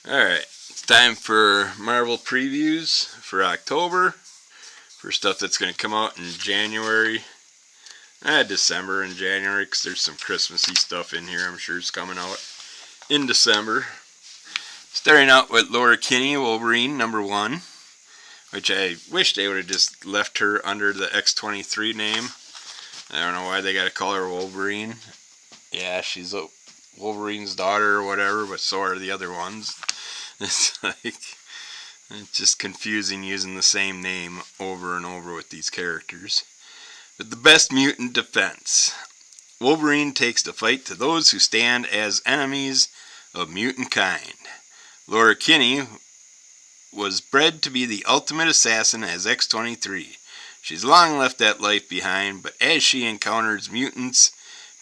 Alright, it's time for Marvel previews for October, for stuff that's going to come out in January, December and January, because there's some Christmassy stuff in here I'm sure is coming out in December. Starting out with Laura Kinney, Wolverine, #1, which I wish they would have just left her under the X-23 name. I don't know why they got to call her Wolverine. Yeah, she's a Wolverine's daughter or whatever, but so are the other ones. It's like, it's just confusing using the same name over and over with these characters. But the best mutant defense. Wolverine takes the fight to those who stand as enemies of mutant kind. Laura Kinney was bred to be the ultimate assassin as X-23. She's long left that life behind, but as she encounters mutants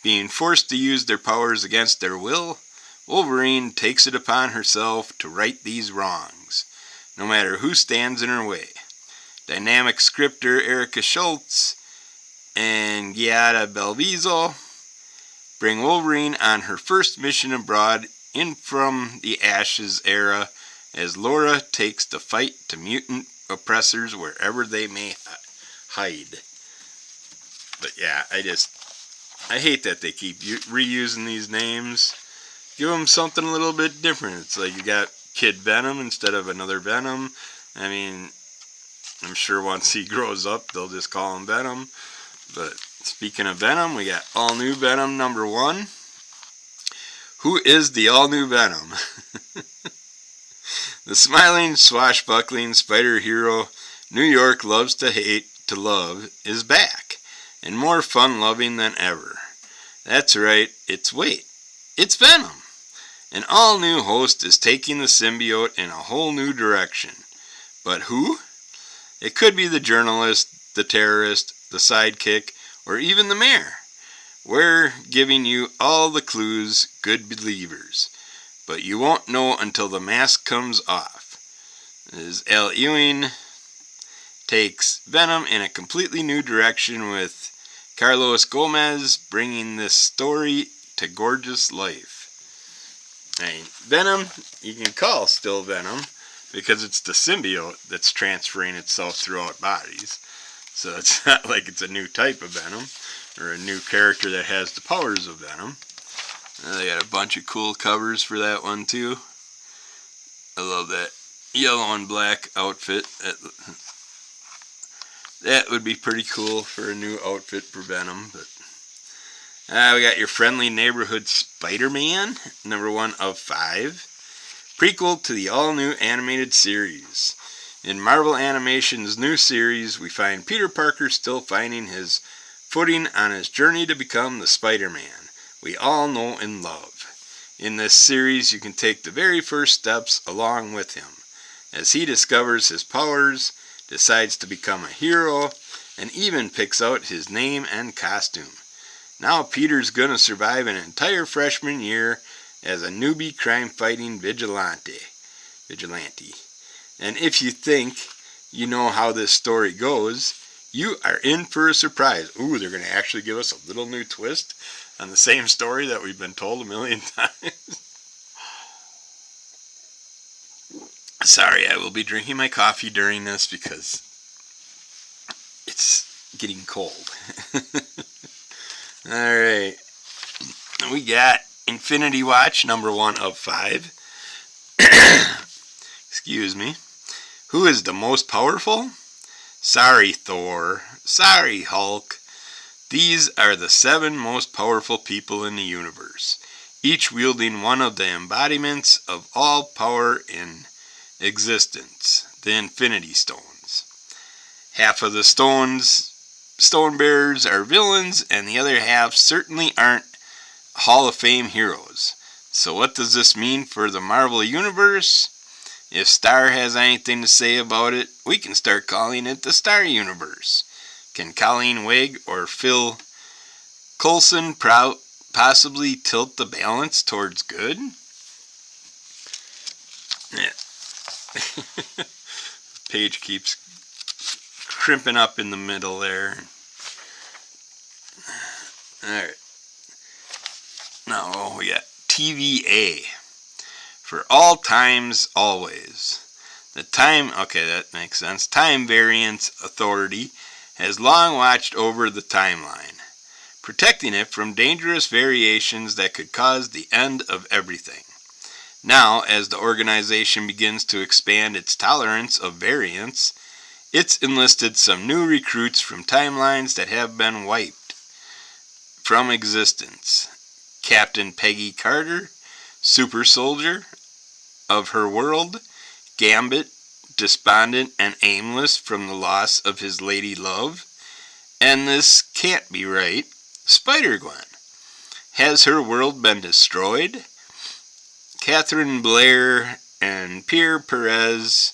being forced to use their powers against their will, Wolverine takes it upon herself to right these wrongs, no matter who stands in her way. Dynamic scripter Erica Schultz and Giada Belviso bring Wolverine on her first mission abroad in From the Ashes era as Laura takes the fight to mutant oppressors wherever they may hide. But yeah, I hate that they keep reusing these names. Give them something a little bit different. It's like you got Kid Venom instead of another Venom. I mean, I'm sure once he grows up, they'll just call him Venom. But speaking of Venom, we got all new Venom #1. Who is the all new Venom? The smiling, swashbuckling spider hero New York loves to hate to love is back, and more fun-loving than ever. That's right, it's Venom. An all-new host is taking the symbiote in a whole new direction. But who? It could be the journalist, the terrorist, the sidekick, or even the mayor. We're giving you all the clues, good believers. But you won't know until the mask comes off. As Al Ewing takes Venom in a completely new direction with Carlos Gomez bringing this story to gorgeous life. I mean, Venom, you can call still Venom because it's the symbiote that's transferring itself throughout bodies. So it's not like it's a new type of Venom or a new character that has the powers of Venom. They got a bunch of cool covers for that one too. I love that yellow and black outfit. That would be pretty cool for a new outfit for Venom. But we got your friendly neighborhood Spider-Man, #1 of 5. Prequel to the all-new animated series. In Marvel Animation's new series, we find Peter Parker still finding his footing on his journey to become the Spider-Man we all know and love. In this series, you can take the very first steps along with him, as he discovers his powers, decides to become a hero, and even picks out his name and costume. Now Peter's gonna survive an entire freshman year as a newbie crime-fighting vigilante. And if you think you know how this story goes, you are in for a surprise. Ooh, they're going to actually give us a little new twist on the same story that we've been told a million times. Sorry, I will be drinking my coffee during this because it's getting cold. Alright, we got Infinity Watch, #1 of 5. Excuse me. Who is the most powerful? Sorry, Thor. Sorry, Hulk. These are the 7 most powerful people in the universe, each wielding one of the embodiments of all power in existence, the Infinity Stones. Half of the stone bearers are villains, and the other half certainly aren't Hall of Fame heroes. So what does this mean for the Marvel Universe? If Star has anything to say about it, we can start calling it the Star Universe. Can Colleen Wing or Phil Coulson possibly tilt the balance towards good? Yeah. Page keeps crimping up in the middle there. Alright. Now we got TVA. for all times always. Okay, that makes sense. Time Variance Authority has long watched over the timeline, protecting it from dangerous variations that could cause the end of everything. Now, as the organization begins to expand its tolerance of variance, it's enlisted some new recruits from timelines that have been wiped from existence. Captain Peggy Carter, Super Soldier of her world, Gambit, despondent and aimless from the loss of his lady love, and this can't be right, Spider-Gwen. Has her world been destroyed? Catherine Blair and Pierre Perez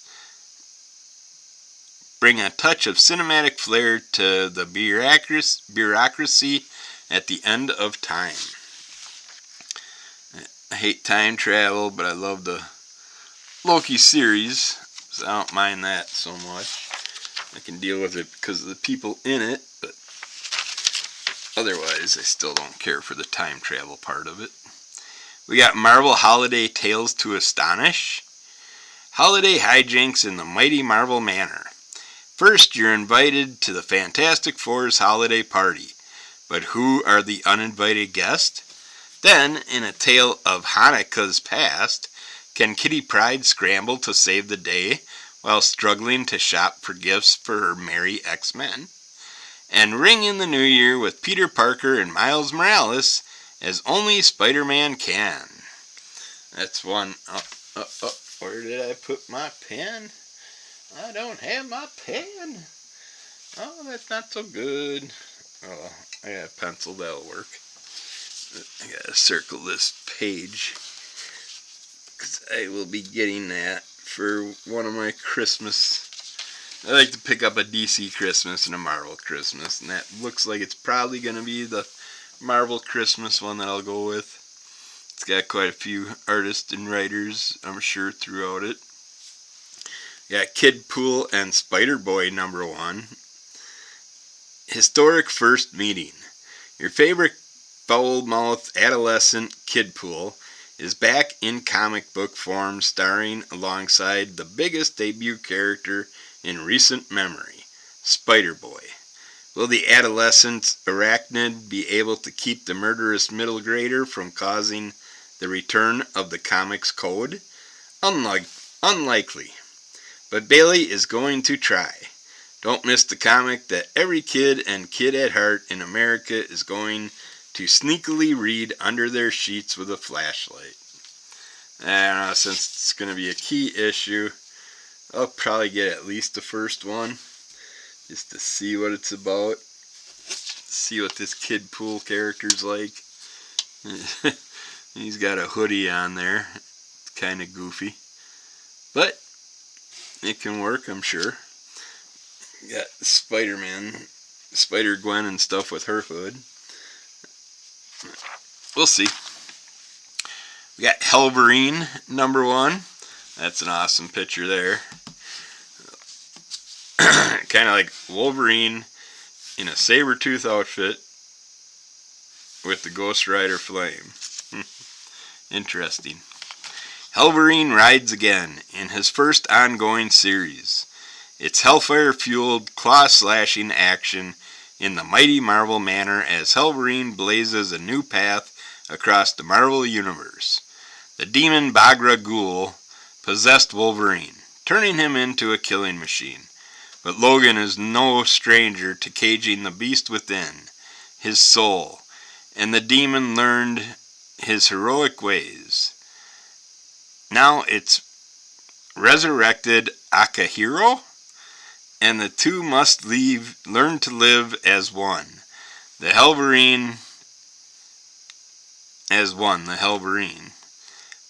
bring a touch of cinematic flair to the bureaucracy at the end of time. I hate time travel, but I love the Loki series, so I don't mind that so much. I can deal with it because of the people in it, but otherwise I still don't care for the time travel part of it. We got Marvel Holiday Tales to Astonish. Holiday hijinks in the mighty Marvel manor. First, you're invited to the Fantastic Four's holiday party, but who are the uninvited guests? Then, in a tale of Hanukkah's past, can Kitty Pryde scramble to save the day while struggling to shop for gifts for her merry X-Men? And ring in the new year with Peter Parker and Miles Morales as only Spider-Man can. That's one. Where did I put my pen? I don't have my pen. Oh, that's not so good. Oh, I got a pencil, that'll work. I gotta circle this page, because I will be getting that for one of my Christmas. I like to pick up a DC Christmas and a Marvel Christmas, and that looks like it's probably going to be the Marvel Christmas one that I'll go with. It's got quite a few artists and writers, I'm sure, throughout it. Got Kidpool and Spider-Boy #1. Historic First Meeting. Your favorite foul-mouthed adolescent Kidpool is back in comic book form, starring alongside the biggest debut character in recent memory, Spider-Boy. Will the adolescent arachnid be able to keep the murderous middle grader from causing the return of the comics code? Unlikely. But Bailey is going to try. Don't miss the comic that every kid and kid at heart in America is going to sneakily read under their sheets with a flashlight. I don't know, since it's going to be a key issue, I'll probably get at least the first one, just to see what it's about, see what this Kidpool character's like. He's got a hoodie on there, it's kind of goofy, but it can work, I'm sure. Got Spider-Man, Spider-Gwen and stuff with her hood. We'll see. We got Helverine #1. That's an awesome picture there. Kind of like Wolverine in a saber-tooth outfit with the Ghost Rider flame. Interesting. Helverine rides again in his first ongoing series. It's Hellfire-fueled, claw-slashing action in the mighty Marvel manor as Helverine blazes a new path across the Marvel Universe. The demon Bagra Ghul possessed Wolverine, turning him into a killing machine. But Logan is no stranger to caging the beast within, his soul, and the demon learned his heroic ways. Now it's resurrected Akahiro, and the two must learn to live as one. The Helverine.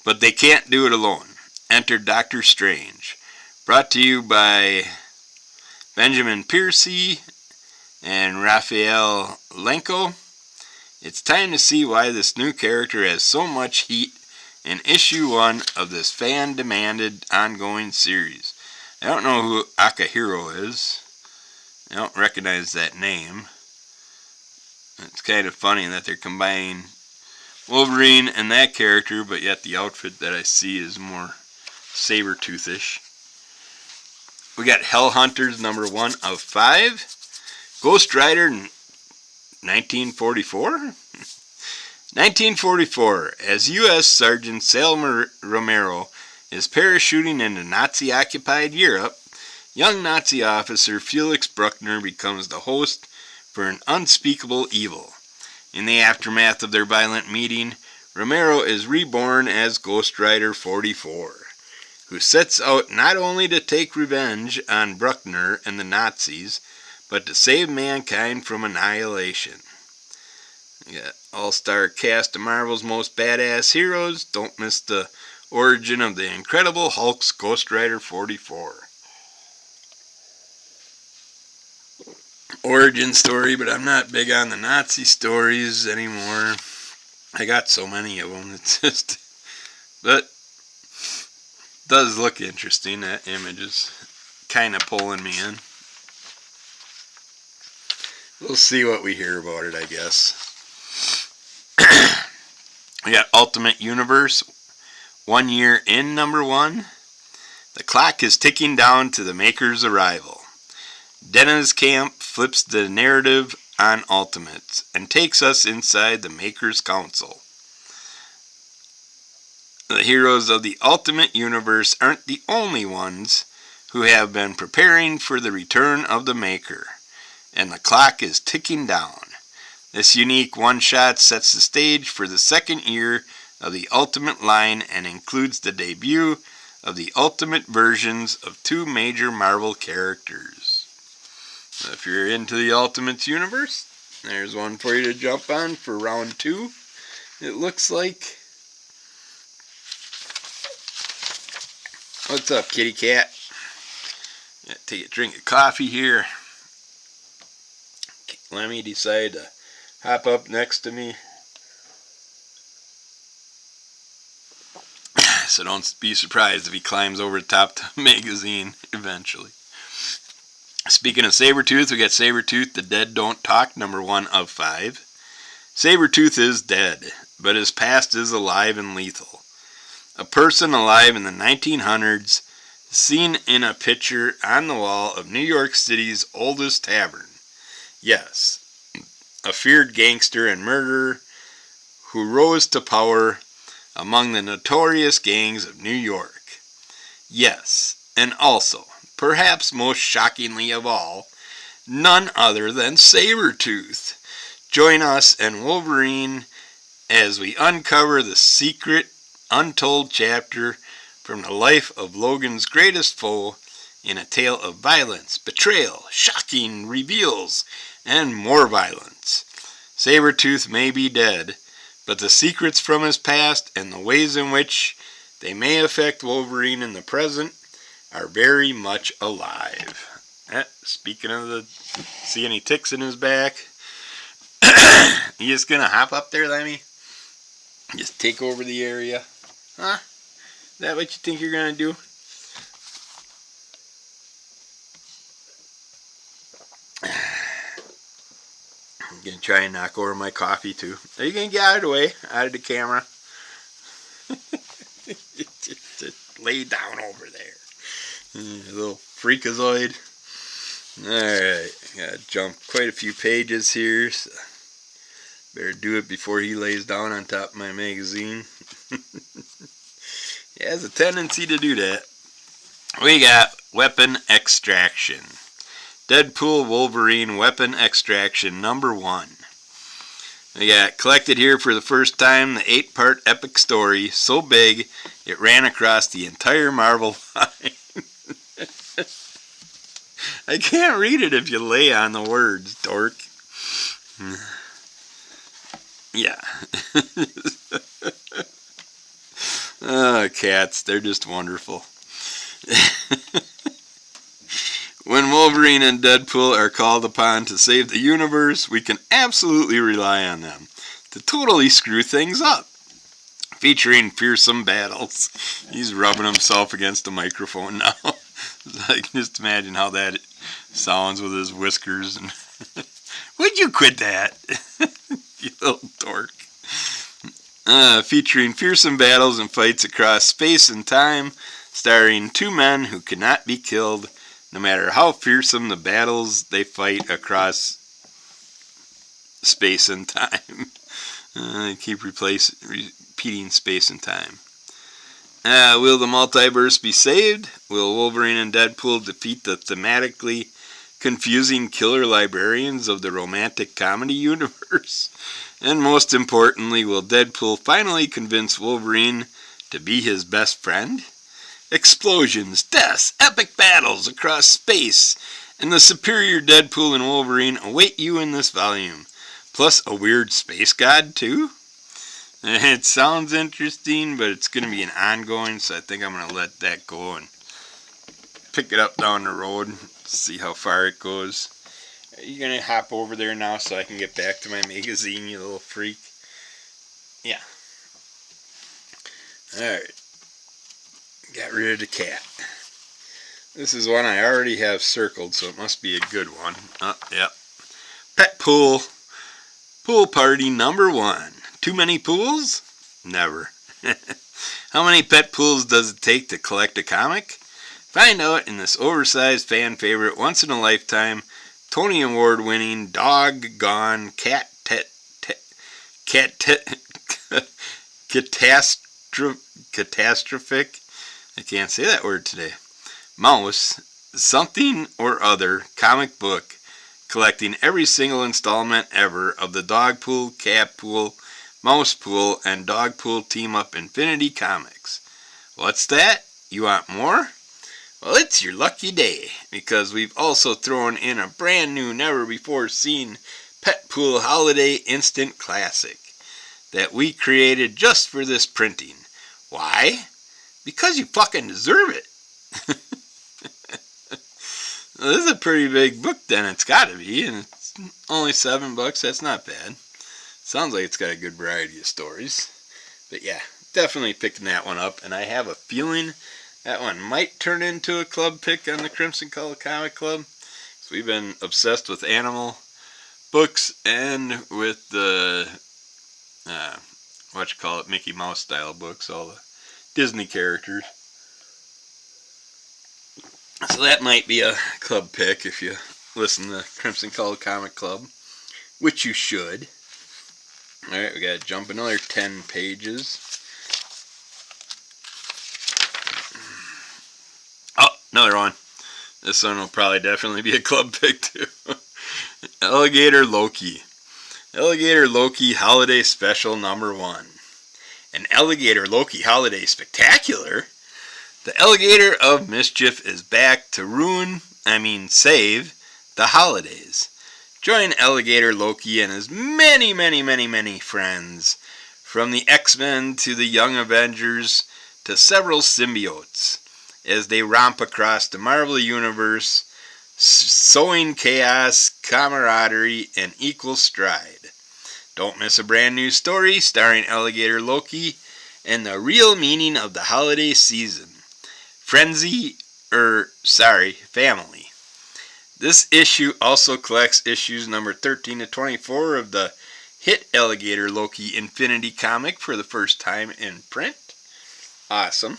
But they can't do it alone. Enter Doctor Strange. Brought to you by Benjamin Piercy and Raphael Lenko. It's time to see why this new character has so much heat in issue 1 of this fan-demanded ongoing series. I don't know who Akahiro is. I don't recognize that name. It's kind of funny that they're combining Wolverine and that character, but yet the outfit that I see is more Sabretooth-ish. We got Hell Hunters number 1 of 5. Ghost Rider 1944? 1944, as U.S. Sergeant Sal Romero is parachuting into Nazi-occupied Europe, young Nazi officer Felix Bruckner becomes the host for an unspeakable evil. In the aftermath of their violent meeting, Romero is reborn as Ghost Rider 44, who sets out not only to take revenge on Bruckner and the Nazis, but to save mankind from annihilation. You got all-star cast of Marvel's most badass heroes. Don't miss the origin of the Incredible Hulk's Ghost Rider 44. Origin story, but I'm not big on the Nazi stories anymore. I got so many of them. It's just, but does look interesting. That image is kind of pulling me in. We'll see what we hear about it, I guess. We got Ultimate Universe, 1 year in number 1. The clock is ticking down to the Maker's arrival. Dennis Camp flips the narrative on Ultimates and takes us inside the Maker's Council. The heroes of the Ultimate Universe aren't the only ones who have been preparing for the return of the Maker, and the clock is ticking down. This unique one-shot sets the stage for the second year of the Ultimate line and includes the debut of the Ultimate versions of 2 major Marvel characters. So if you're into the Ultimates universe, there's one for you to jump on for round 2. It looks like. What's up, kitty cat? Take a drink of coffee here. Lemmy decided to hop up next to me. So don't be surprised if he climbs over the top of the magazine eventually. Speaking of Sabretooth, we got Sabretooth, The Dead Don't Talk, number 1 of 5. Sabretooth is dead, but his past is alive and lethal. A person alive in the 1900s, seen in a picture on the wall of New York City's oldest tavern. Yes, a feared gangster and murderer who rose to power among the notorious gangs of New York. Yes, and also, perhaps most shockingly of all, none other than Sabretooth. Join us and Wolverine as we uncover the secret, untold chapter from the life of Logan's greatest foe in a tale of violence, betrayal, shocking reveals, and more violence. Sabretooth may be dead, but the secrets from his past and the ways in which they may affect Wolverine in the present are very much alive. Speaking of the, see any ticks in his back? You just gonna hop up there, Lemmy? Just take over the area? Huh? Is that what you think you're gonna do? I'm gonna try and knock over my coffee too. Are you gonna get out of the way? Out of the camera? just lay down over there. A little freakazoid. Alright, gotta jump quite a few pages here, so better do it before he lays down on top of my magazine. He has a tendency to do that. We got Weapon Extraction. Deadpool Wolverine Weapon Extraction number 1. We got collected here for the first time the 8-part epic story, so big it ran across the entire Marvel line. I can't read it if you lay on the words, dork. Yeah. Oh, cats, they're just wonderful. When Wolverine and Deadpool are called upon to save the universe, we can absolutely rely on them to totally screw things up. Featuring fearsome battles. He's rubbing himself against the microphone now. I can just imagine how that sounds with his whiskers. And would you quit that? You little dork. featuring fearsome battles and fights across space and time, starring two men who cannot be killed, no matter how fearsome the battles they fight across space and time. I keep repeating space and time. Will the multiverse be saved? Will Wolverine and Deadpool defeat the thematically confusing killer librarians of the romantic comedy universe? And most importantly, will Deadpool finally convince Wolverine to be his best friend? Explosions, deaths, epic battles across space, and the superior Deadpool and Wolverine await you in this volume. Plus a weird space god, too? It sounds interesting, but it's going to be an ongoing, so I think I'm going to let that go and pick it up down the road, see how far it goes. Are you going to hop over there now so I can get back to my magazine, you little freak? Yeah. Alright. Got rid of the cat. This is one I already have circled, so it must be a good one. Yep. Pet Pool. Pool party number 1. Too many pools? Never. How many pet pools does it take to collect a comic? Find out in this oversized fan favorite, once in a lifetime, Tony Award winning, doggone catastrophic, I can't say that word today, mouse, something or other comic book, collecting every single installment ever of the Dog Pool, Cat Pool, Mouse Pool, and Dog Pool Team Up Infinity Comics. What's that? You want more? Well, it's your lucky day, because we've also thrown in a brand new, never before seen Pet Pool Holiday Instant Classic that we created just for this printing. Why? Because you fucking deserve it. Well, this is a pretty big book then, it's gotta be, and it's only $7, that's not bad. Sounds like it's got a good variety of stories. But yeah, definitely picking that one up, and I have a feeling that one might turn into a club pick on the Crimson Color Comic Club. So we've been obsessed with animal books and with the, Mickey Mouse style books, all the Disney characters. So that might be a club pick if you listen to Crimson Color Comic Club, which you should. Alright, we gotta jump another 10 pages. Oh, another one. This one will probably definitely be a club pick too. Alligator Loki. Alligator Loki Holiday Special number 1. An Alligator Loki Holiday Spectacular? The Alligator of Mischief is back to save the holidays. Join Alligator Loki and his many friends, from the X-Men to the Young Avengers to several symbiotes, as they romp across the Marvel Universe, sowing chaos, camaraderie, and equal stride. Don't miss a brand new story starring Alligator Loki and the real meaning of the holiday season. Family. This issue also collects issues number 13 to 24 of the hit Alligator Loki Infinity comic for the first time in print. Awesome.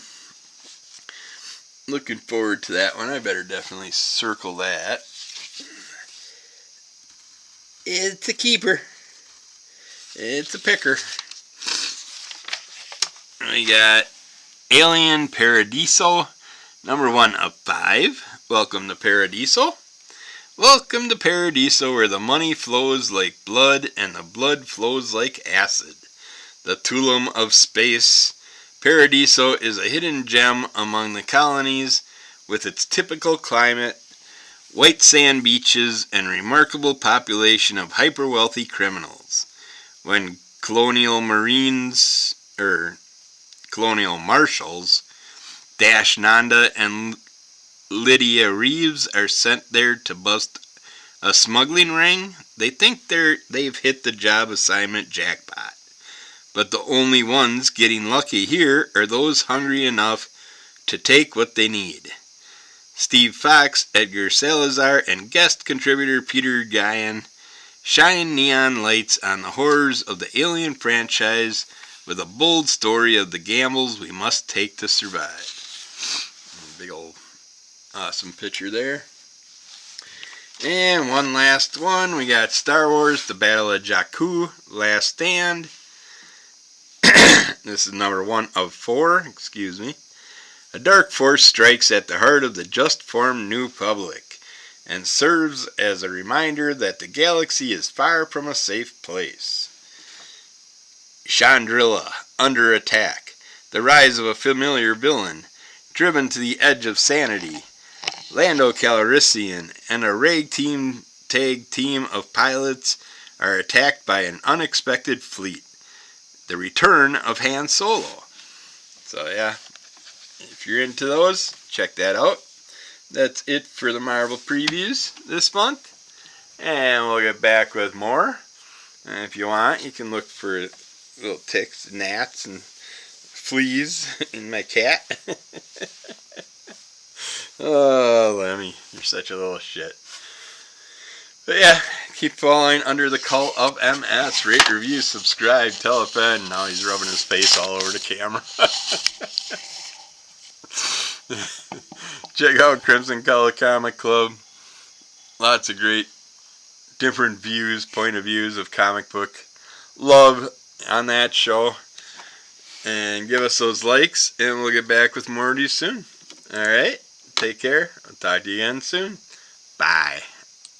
Looking forward to that one. I better definitely circle that. It's a keeper. It's a picker. We got Alien Paradiso, number 1 of 5. Welcome to Paradiso. Welcome to Paradiso, where the money flows like blood and the blood flows like acid. The Tulum of space, Paradiso is a hidden gem among the colonies with its typical climate, white sand beaches, and remarkable population of hyper-wealthy criminals. When colonial marshals, Dash Nanda and Lydia Reeves are sent there to bust a smuggling ring, they think they've hit the job assignment jackpot. But the only ones getting lucky here are those hungry enough to take what they need. Steve Fox, Edgar Salazar, and guest contributor Peter Guyan shine neon lights on the horrors of the Alien franchise with a bold story of the gambles we must take to survive. Big old awesome picture there. And one last one, we got Star Wars, The Battle of Jakku, Last Stand. This is number 1 of 4, excuse me. A dark force strikes at the heart of the just formed New Republic and serves as a reminder that the galaxy is far from a safe place. Chandrila, under attack. The rise of a familiar villain, driven to the edge of sanity. Lando Calrissian and a ragtag team of pilots are attacked by an unexpected fleet. The return of Han Solo. So yeah, if you're into those, check that out. That's it for the Marvel previews this month. And we'll get back with more. And if you want, you can look for little ticks, gnats, and fleas in my cat. Oh, Lemmy, you're such a little shit. But yeah, keep following Under the Cult of MS. Rate, review, subscribe, tell a friend. Now he's rubbing his face all over the camera. Check out Crimson Color Comic Club. Lots of great different views, point of views of comic book love on that show. And give us those likes, and we'll get back with more of you soon. Alright, take care. I'll talk to you again soon. Bye.